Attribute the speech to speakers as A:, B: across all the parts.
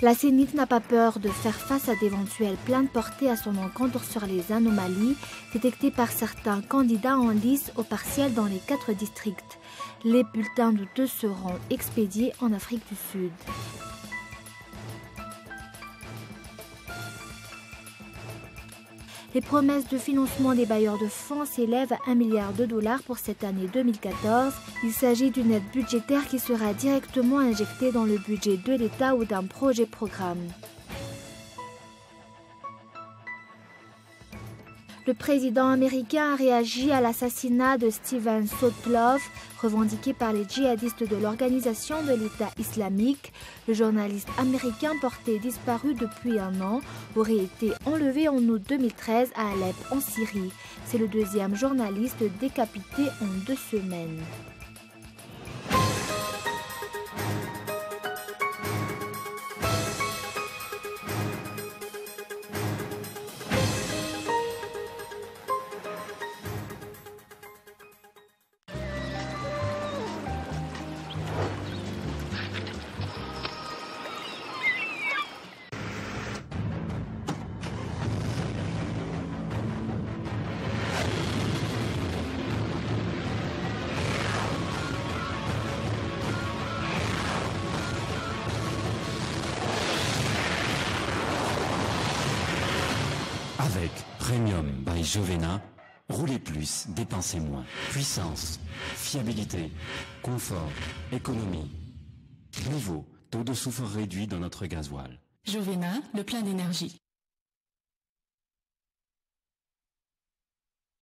A: La Sénite n'a pas peur de faire face à d'éventuelles plaintes portées à son encontre sur les anomalies détectées par certains candidats en lice au partiel dans les 4 districts. Les bulletins douteux seront expédiés en Afrique du Sud. Les promesses de financement des bailleurs de fonds s'élèvent à $1 milliard pour cette année 2014. Il s'agit d'une aide budgétaire qui sera directement injectée dans le budget de l'État ou d'un projet-programme. Le président américain a réagi à l'assassinat de Steven Sotloff, revendiqué par les djihadistes de l'organisation de l'État islamique. Le journaliste américain porté disparu depuis 1 an aurait été enlevé en août 2013 à Alep en Syrie. C'est le 2e journaliste décapité en 2 semaines.
B: Avec Premium by Jovena, roulez plus, dépensez moins. Puissance, fiabilité, confort, économie. Nouveau, taux de soufre réduit dans notre gasoil.
C: Jovena, le plein d'énergie.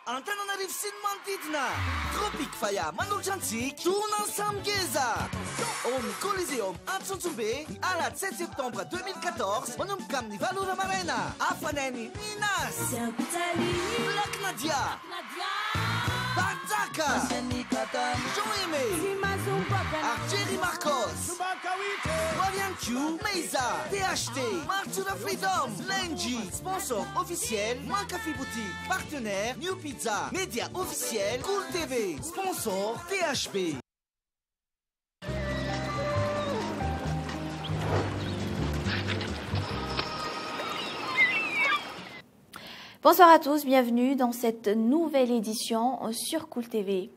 D: Antananarivo sy ny manodidina Tropic Faya manoldrantsiky Tona Samgeza ao amin'ny Coliseum Antsontsobe ny alahady 7 septembre 2014 manomboka amin'ny 8 maraina afanainy Minas Black Nadia Bataka Joeme Jerry Marcos Warian Q Meiza THT March to the Freedom Lenji sponsor officiel Mancafi Boutique partenaire New Pizza média officiel Cool TV sponsor THB.
E: Bonsoir à tous, bienvenue dans cette nouvelle édition sur Cool TV.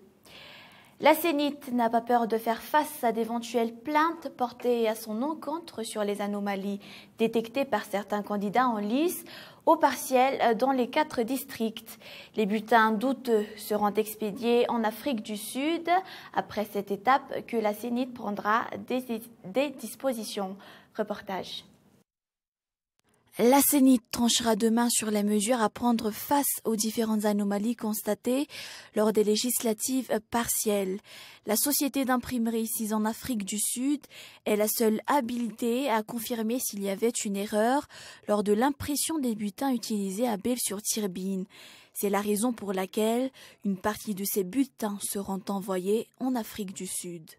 E: La Sénite n'a pas peur de faire face à d'éventuelles plaintes portées à son encontre sur les anomalies détectées par certains candidats en lice au partiel dans les 4 districts. Les bulletins douteux seront expédiés en Afrique du Sud après cette étape que la Sénite prendra des dispositions. Reportage. La Sénite tranchera demain sur les mesures à prendre face aux différentes anomalies constatées lors des législatives partielles. La société d'imprimerie sise en Afrique du Sud est la seule habilitée à confirmer s'il y avait une erreur lors de l'impression des bulletins utilisés à Bel-sur-Turbine. C'est la raison pour laquelle une partie de ces bulletins seront envoyés en Afrique du Sud.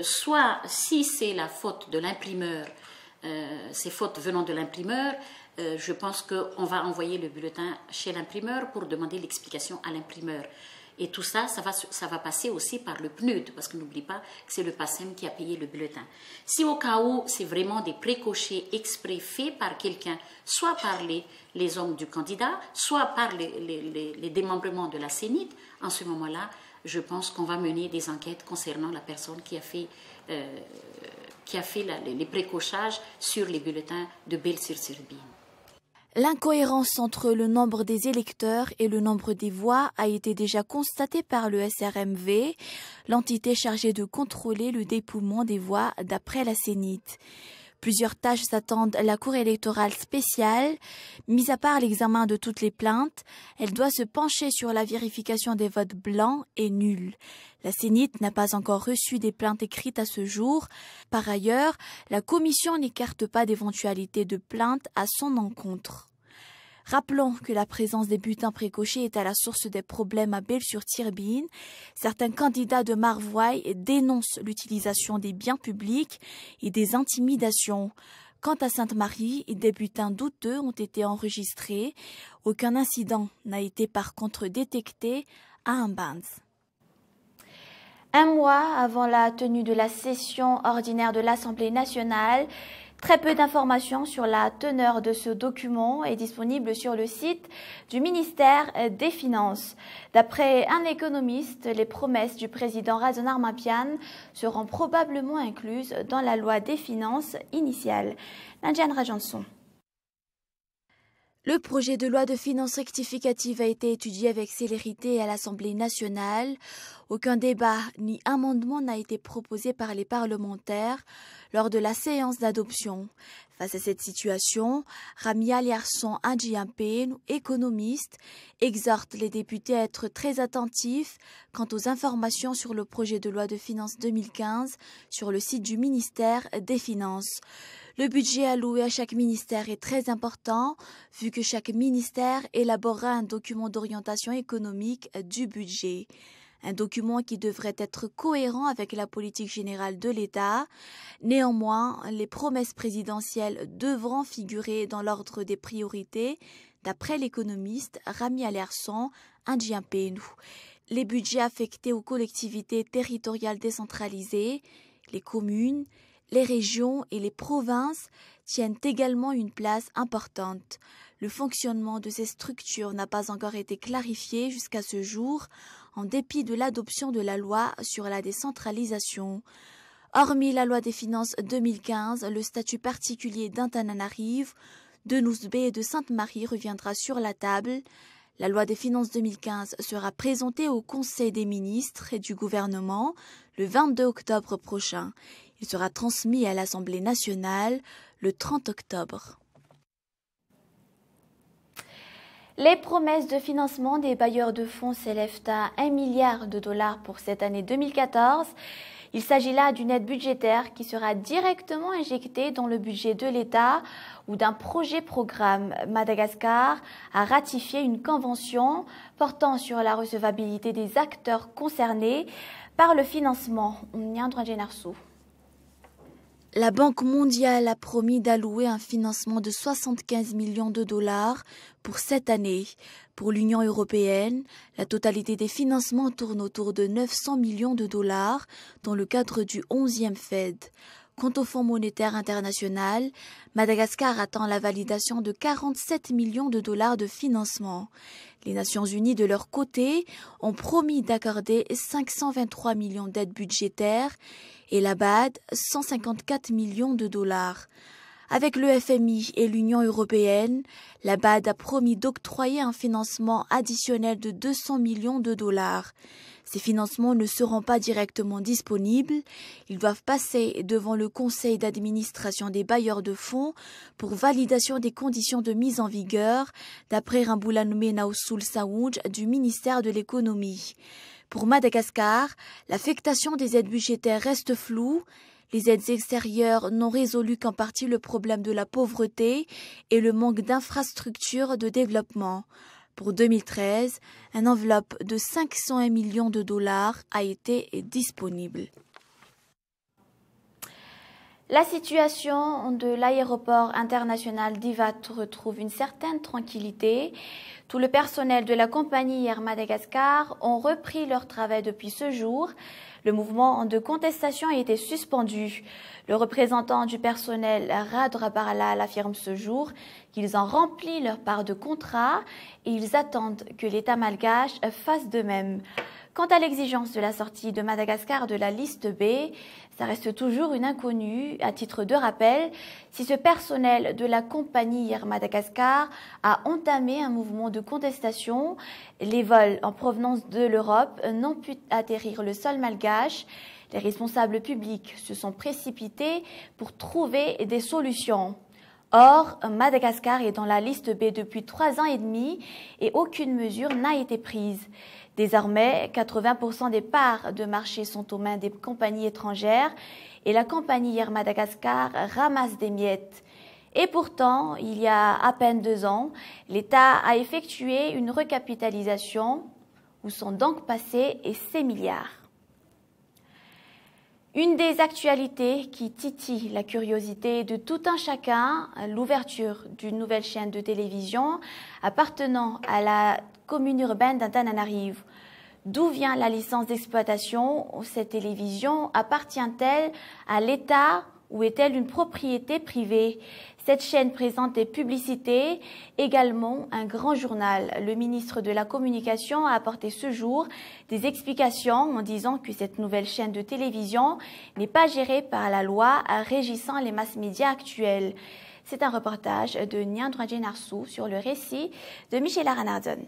F: Soit si c'est la faute de l'imprimeur, ces fautes venant de l'imprimeur, je pense qu'on va envoyer le bulletin chez l'imprimeur pour demander l'explication à l'imprimeur. Et tout ça, ça va passer aussi par le PNUD, parce que n'oublie pas que c'est le PACEM qui a payé le bulletin. Si au cas où c'est vraiment des précochés exprès faits par quelqu'un, soit par les hommes du candidat, soit par les démembrements de la Sénite, en ce moment-là, je pense qu'on va mener des enquêtes concernant la personne qui a fait les précochages sur les bulletins de Bel-sur-Turbine.
E: L'incohérence entre le nombre des électeurs et le nombre des voix a été déjà constatée par le SRMV, l'entité chargée de contrôler le dépouillement des voix d'après la Sénite. Plusieurs tâches attendent la Cour électorale spéciale. Mis à part l'examen de toutes les plaintes, elle doit se pencher sur la vérification des votes blancs et nuls. La Sénite n'a pas encore reçu des plaintes écrites à ce jour. Par ailleurs, la Commission n'écarte pas d'éventualité de plainte à son encontre. Rappelons que la présence des bulletins précochés est à la source des problèmes à Bel-sur-Turbine. Certains candidats de Marvoy dénoncent l'utilisation des biens publics et des intimidations. Quant à Sainte-Marie, des bulletins douteux ont été enregistrés. Aucun incident n'a été par contre détecté à Ambans. Un mois avant la tenue de la session ordinaire de l'Assemblée nationale, Très peu d'informations sur la teneur de ce document est disponible sur le site du ministère des Finances. D'après un économiste, les promesses du président Razan Armapian seront probablement incluses dans la loi des finances initiale. Nandiane Rajanson.
G: Le projet de loi de finances rectificative a été étudié avec célérité à l'Assemblée nationale. Aucun débat ni amendement n'a été proposé par les parlementaires lors de la séance d'adoption. Face à cette situation, Ramia Liarson Andjiampé, économiste, exhorte les députés à être très attentifs quant aux informations sur le projet de loi de finances 2015 sur le site du ministère des Finances. Le budget alloué à chaque ministère est très important, vu que chaque ministère élaborera un document d'orientation économique du budget. Un document qui devrait être cohérent avec la politique générale de l'État. Néanmoins, les promesses présidentielles devront figurer dans l'ordre des priorités, d'après l'économiste Rami Alerson Andjiampénou. Les budgets affectés aux collectivités territoriales décentralisées, les communes, les régions et les provinces tiennent également une place importante. Le fonctionnement de ces structures n'a pas encore été clarifié jusqu'à ce jour, en dépit de l'adoption de la loi sur la décentralisation. Hormis la loi des finances 2015, le statut particulier d'Antananarive, de Nouzbé et de Sainte-Marie reviendra sur la table. La loi des finances 2015 sera présentée au Conseil des ministres et du gouvernement le 22 octobre prochain. Il sera transmis à l'Assemblée nationale le 30 octobre.
E: Les promesses de financement des bailleurs de fonds s'élèvent à 1 milliard de dollars pour cette année 2014. Il s'agit là d'une aide budgétaire qui sera directement injectée dans le budget de l'État ou d'un projet-programme. Madagascar a ratifié une convention portant sur la recevabilité des acteurs concernés par le financement.
G: La Banque mondiale a promis d'allouer un financement de 75 millions de dollars pour cette année. Pour l'Union européenne, la totalité des financements tourne autour de 900 millions de dollars dans le cadre du 11e Fed. Quant au Fonds monétaire international, Madagascar attend la validation de 47 millions de dollars de financement. Les Nations unies, de leur côté, ont promis d'accorder 523 millions d'aides budgétaires et la BAD 154 millions de dollars. Avec le FMI et l'Union européenne, la BAD a promis d'octroyer un financement additionnel de 200 millions de dollars. Ces financements ne seront pas directement disponibles. Ils doivent passer devant le conseil d'administration des bailleurs de fonds pour validation des conditions de mise en vigueur, d'après Ramboulanou Naousoul Saoudj du ministère de l'économie. Pour Madagascar, l'affectation des aides budgétaires reste floue. Les aides extérieures n'ont résolu qu'en partie le problème de la pauvreté et le manque d'infrastructures de développement. Pour 2013, une enveloppe de 501 millions de dollars a été disponible.
E: La situation de l'aéroport international d'Ivat retrouve une certaine tranquillité. Tout le personnel de la compagnie Air Madagascar ont repris leur travail depuis ce jour. Le mouvement de contestation a été suspendu. Le représentant du personnel, Radra Baralal, affirme ce jour qu'ils ont rempli leur part de contrat et ils attendent que l'État malgache fasse de même. Quant à l'exigence de la sortie de Madagascar de la liste B, ça reste toujours une inconnue. À titre de rappel, si ce personnel de la compagnie Air Madagascar a entamé un mouvement de contestation, les vols en provenance de l'Europe n'ont pu atterrir le sol malgache. Les responsables publics se sont précipités pour trouver des solutions. Or, Madagascar est dans la liste B depuis 3 ans et demi et aucune mesure n'a été prise. Désormais, 80% des parts de marché sont aux mains des compagnies étrangères et la compagnie Air Madagascar ramasse des miettes. Et pourtant, il y a à peine 2 ans, l'État a effectué une recapitalisation. Où sont donc passés ces milliards? Une des actualités qui titille la curiosité de tout un chacun, l'ouverture d'une nouvelle chaîne de télévision appartenant à la commune urbaine d'Antananarive. D'où vient la licence d'exploitation? Cette télévision appartient-elle à l'État ou est-elle une propriété privée? Cette chaîne présente des publicités, également un grand journal. Le ministre de la Communication a apporté ce jour des explications en disant que cette nouvelle chaîne de télévision n'est pas gérée par la loi régissant les mass-médias actuels. C'est un reportage de Nyandra Narsou sur le récit de Michela Ranardon.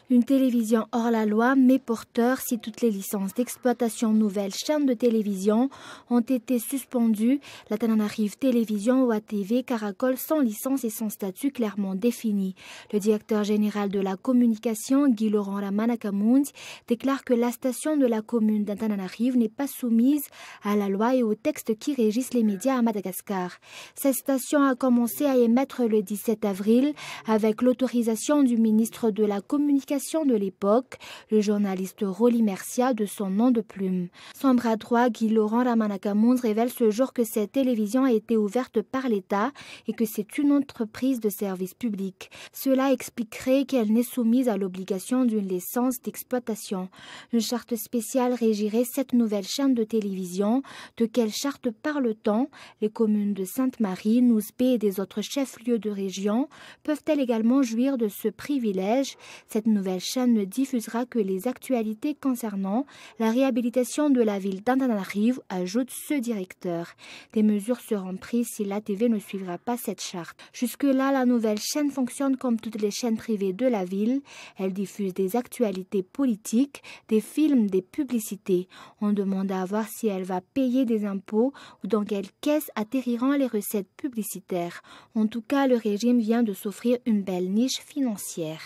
A: Une télévision hors la loi, mais porteur si toutes les licences d'exploitation nouvelles chaînes de télévision ont été suspendues. La Tananarive Télévision ou ATV caracole sans licence et sans statut clairement défini. Le directeur général de la communication, Guy Laurent Ramanakamundi, déclare que la station de la commune d'Antananarive n'est pas soumise à la loi et aux textes qui régissent les médias à Madagascar. Cette station a commencé à émettre le 17 avril avec l'autorisation du ministre de la Communication de l'époque, le journaliste Rolly Mercia de son nom de plume. Son bras droit, Guy Laurent Ramanakamundi, révèle ce jour que cette télévision a été ouverte par l'État et que c'est une entreprise de service public. Cela expliquerait qu'elle n'est soumise à l'obligation d'une licence d'exploitation. Une charte spéciale régirait cette nouvelle chaîne de télévision. De quelle charte parle-t-on? Les communes de Sainte-Marie, Nouzbé et des autres chefs-lieux de région peuvent-elles également jouir de ce privilège? Cette nouvelle chaîne ne diffusera que les actualités concernant la réhabilitation de la ville d'Antananarive, ajoute ce directeur. Des mesures seront prises si l'ATV ne suivra pas cette charte. Jusque-là, la nouvelle chaîne fonctionne comme toutes les chaînes privées de la ville. Elle diffuse des actualités politiques, des films, des publicités. On demande à voir si elle va payer des impôts ou dans quelle caisse atterriront les recettes publicitaires. En tout cas, le régime vient de s'offrir une belle niche financière.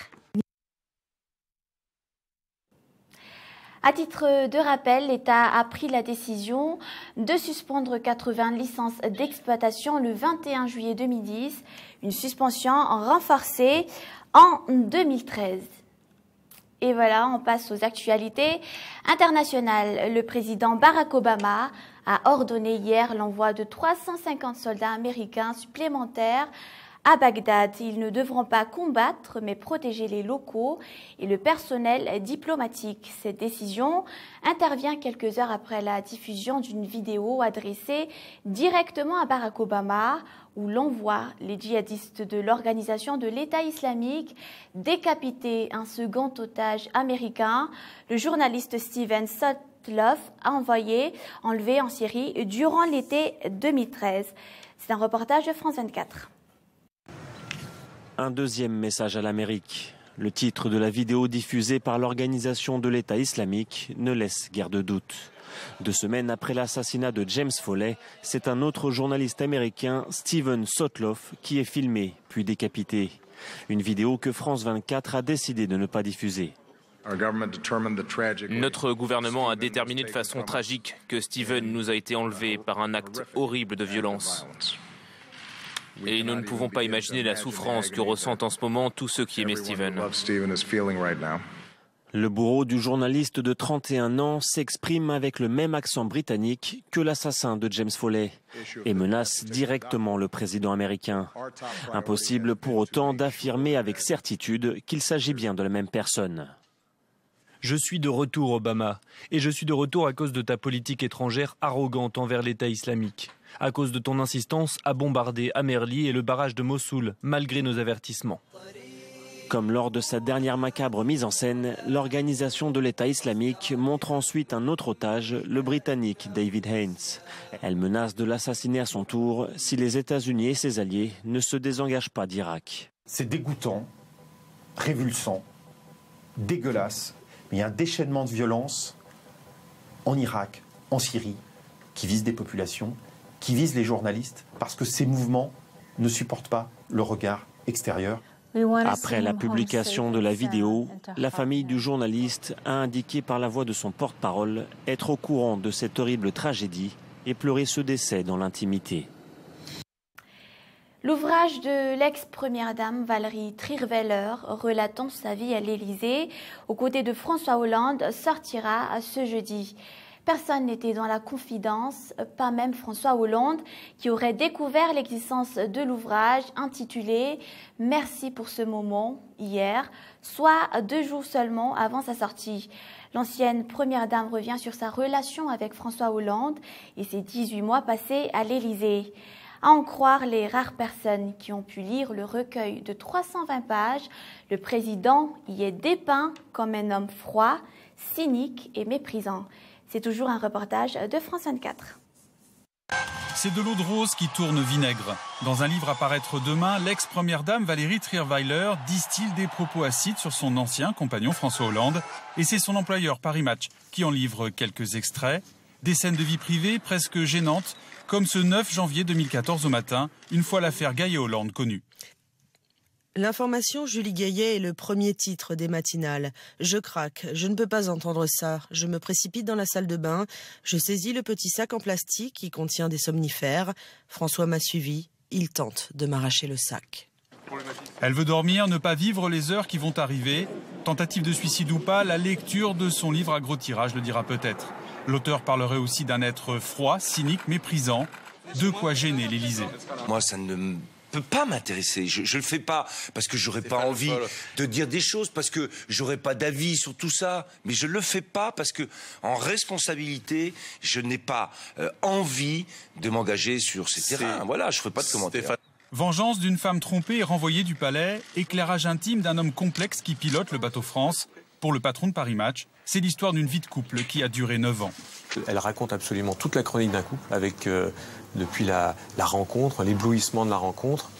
E: À titre de rappel, l'État a pris la décision de suspendre 80 licences d'exploitation le 21 juillet 2010, une suspension renforcée en 2013. Et voilà, on passe aux actualités internationales. Le président Barack Obama a ordonné hier l'envoi de 350 soldats américains supplémentaires à Bagdad. Ils ne devront pas combattre, mais protéger les locaux et le personnel diplomatique. Cette décision intervient quelques heures après la diffusion d'une vidéo adressée directement à Barack Obama, où l'on voit les djihadistes de l'organisation de l'État islamique décapiter un second otage américain. Le journaliste Steven Sotloff a enlevé en Syrie durant l'été 2013. C'est un reportage de France 24.
H: Un deuxième message à l'Amérique. Le titre de la vidéo diffusée par l'organisation de l'État islamique ne laisse guère de doute. 2 semaines après l'assassinat de James Foley, c'est un autre journaliste américain, Steven Sotloff, qui est filmé puis décapité. Une vidéo que France 24 a décidé de ne pas diffuser.
I: Notre gouvernement a déterminé de façon tragique que Steven nous a été enlevé par un acte horrible de violence. Et nous ne pouvons pas imaginer la souffrance que ressentent en ce moment tous ceux qui aimaient Steven.
H: Le bourreau du journaliste de 31 ans s'exprime avec le même accent britannique que l'assassin de James Foley et menace directement le président américain. Impossible pour autant d'affirmer avec certitude qu'il s'agit bien de la même personne.
J: Je suis de retour, Obama, et je suis de retour à cause de ta politique étrangère arrogante envers l'État islamique, à cause de ton insistance à bombarder Amerli et le barrage de Mossoul, malgré nos avertissements.
H: Comme lors de sa dernière macabre mise en scène, l'organisation de l'État islamique montre ensuite un autre otage, le Britannique David Haines. Elle menace de l'assassiner à son tour si les États-Unis et ses alliés ne se désengagent pas d'Irak.
K: C'est dégoûtant, révulsant, dégueulasse. Il y a un déchaînement de violence en Irak, en Syrie, qui vise des populations, qui vise les journalistes, parce que ces mouvements ne supportent pas le regard extérieur.
H: Après la publication de la vidéo, la famille du journaliste a indiqué par la voix de son porte-parole être au courant de cette horrible tragédie et pleurer ce décès dans l'intimité.
E: L'ouvrage de l'ex-première dame Valérie Trierweiler relatant sa vie à l'Élysée aux côtés de François Hollande sortira ce jeudi. Personne n'était dans la confidence, pas même François Hollande, qui aurait découvert l'existence de l'ouvrage intitulé « Merci pour ce moment » hier, soit 2 jours seulement avant sa sortie. L'ancienne première dame revient sur sa relation avec François Hollande et ses 18 mois passés à l'Élysée. À en croire les rares personnes qui ont pu lire le recueil de 320 pages, le président y est dépeint comme un homme froid, cynique et méprisant. C'est toujours un reportage de France 24.
L: C'est de l'eau de rose qui tourne vinaigre. Dans un livre à paraître demain, l'ex-première dame Valérie Trierweiler distille des propos acides sur son ancien compagnon François Hollande. Et c'est son employeur Paris Match qui en livre quelques extraits. Des scènes de vie privée presque gênantes, comme ce 9 janvier 2014 au matin, une fois l'affaire Gaillet-Hollande connue.
M: L'information Julie Gaillet est le premier titre des matinales. Je craque, je ne peux pas entendre ça. Je me précipite dans la salle de bain. Je saisis le petit sac en plastique qui contient des somnifères. François m'a suivi. Il tente de m'arracher le sac.
L: Elle veut dormir, ne pas vivre les heures qui vont arriver. Tentative de suicide ou pas, la lecture de son livre à gros tirage le dira peut-être. L'auteur parlerait aussi d'un être froid, cynique, méprisant. De quoi gêner l'Élysée.
N: Moi, ça ne peut pas m'intéresser. Je le fais pas parce que j'aurais pas envie de dire des choses, parce que j'aurais pas d'avis sur tout ça. Mais je le fais pas parce que, en responsabilité, je n'ai pas envie de m'engager sur ces terrains. Voilà, je ferai pas de commentaires.
L: Vengeance d'une femme trompée et renvoyée du palais. Éclairage intime d'un homme complexe qui pilote le bateau France. Pour le patron de Paris Match, c'est l'histoire d'une vie de couple qui a duré 9 ans.
O: Elle raconte absolument toute la chronique d'un couple, avec depuis la rencontre, l'éblouissement de la rencontre,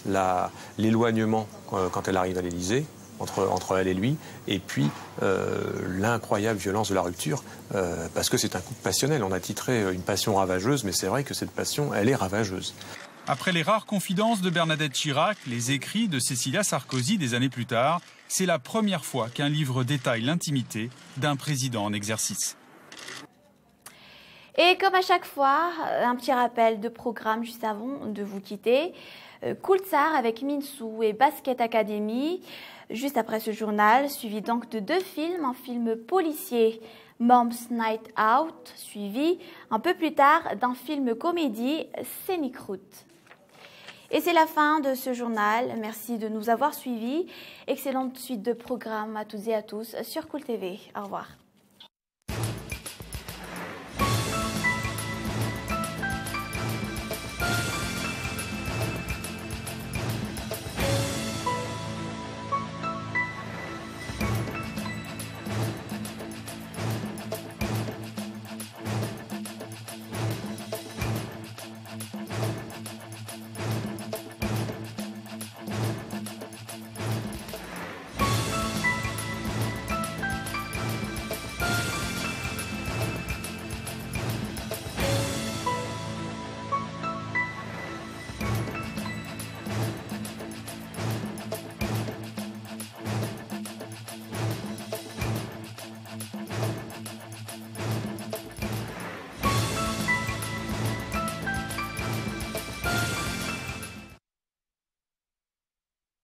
O: l'éloignement quand elle arrive à l'Élysée, entre elle et lui, et puis l'incroyable violence de la rupture, parce que c'est un couple passionnel. On a titré une passion ravageuse, mais c'est vrai que cette passion, elle est ravageuse.
L: Après les rares confidences de Bernadette Chirac, les écrits de Cécilia Sarkozy des années plus tard, c'est la première fois qu'un livre détaille l'intimité d'un président en exercice.
E: Et comme à chaque fois, un petit rappel de programme juste avant de vous quitter. Kultsar avec Minsu et Basket Academy, juste après ce journal, suivi donc de 2 films, un film policier, Mom's Night Out, suivi un peu plus tard d'un film comédie, Scenic Route. Et c'est la fin de ce journal. Merci de nous avoir suivis. Excellente suite de programmes à toutes et à tous sur Cool TV. Au revoir.